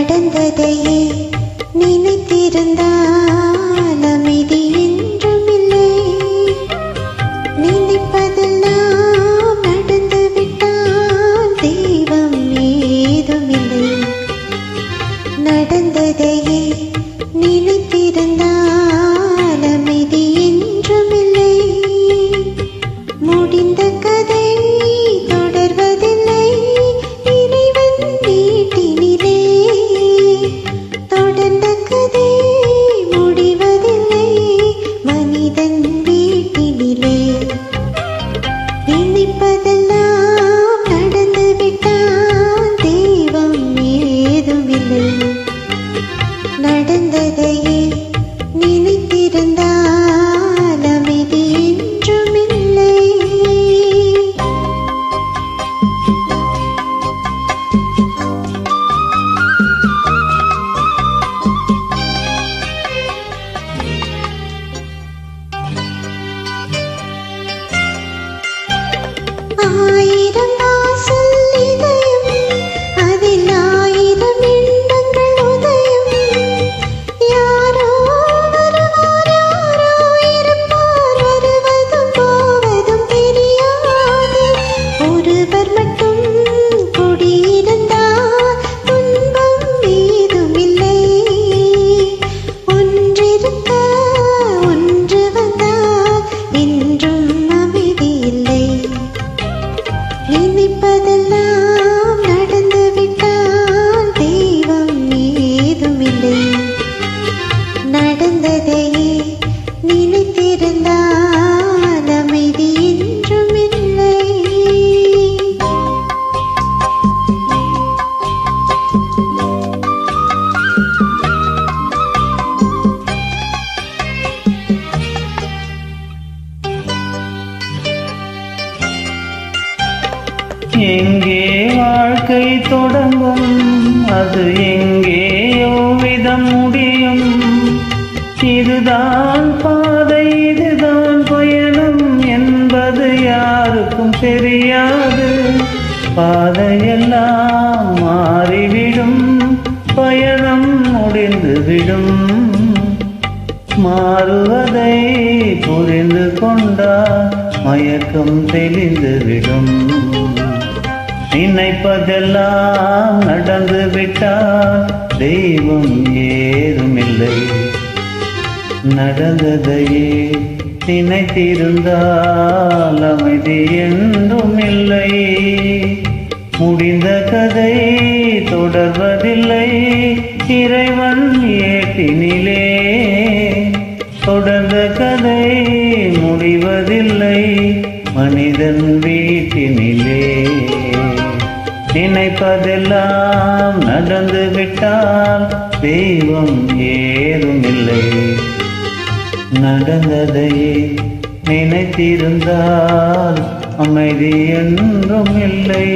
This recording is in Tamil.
நடந்ததையே நினைத்திருந்தால் அமைதி என்றுமில்லை. நினைப்பதெல்லாம் நடந்துவிட்டால் தெய்வம் ஏதுமில்லை. நடந்ததையே நினைத்திருந்தால் அமைதி என்றுமில்லை. முடிந்த கதை தொடர்வதில்லை இறைவன் வீட்டினிலே. தொடர்ந்த கதை முடிவதில்லை மனிதன் வீட்டினிலே. நினைப்பதெல்லாம் நடந்துவிட்டால் தெய்வம் ஏதுமில்லை. நடந்ததையே நினைத்திருந்தால் அமைதி என்றுமில்லை. ஆயிரம் வாசல் இதயம், அதில் ஆயிரம் எண்ணங்கள் உதயம். யாரோ வருவார், யாரோ இருப்பார், வருவதும் போவதும் தெரியாது. ஒருவர் மட்டும் குடியிருந்தால் துன்பம் ஏதுமில்லை. ஒன்றிருக்க ஒன்று வந்தால் என்றும் அமைதி இல்லை. நினைப்பதெல்லாம் நடந்துவிட்டால் தெய்வம் ஏதுமில்லை. நடந்ததையே நினைத்திருந்தால் அமைதி என்றுமில்லை. எங்கே வாழ்க்கை தொடங்கும், அது எங்கேயோ விதம் முடியும். இதுதான் பாதை, இதுதான் பயணம் என்பது யாருக்கும் தெரியாது. பாதையெல்லாம் மாறிவிடும், பயணம் முடிந்துவிடும். மாறுவதை புரிந்து கொண்டால் மயக்கம் தெளிந்துவிடும். நினைப்பதெல்லாம் நடந்துவிட்டால் தெய்வம் ஏதுமில்லை. நடந்ததையே நினைத்திருந்தால் அமைதி என்றுமில்லை. முடிந்த கதை தொடர்வதில்லை இறைவன் ஏட்டினிலே. தொடர்ந்த கதை முடிவதில்லை மனிதன் வீட்டினிலே. நினைப்பதெல்லாம் நடந்துவிட்டால் தெய்வம் ஏதுமில்லை. நடந்ததையே நினைத்திருந்தால் அமைதி என்றும் இல்லை.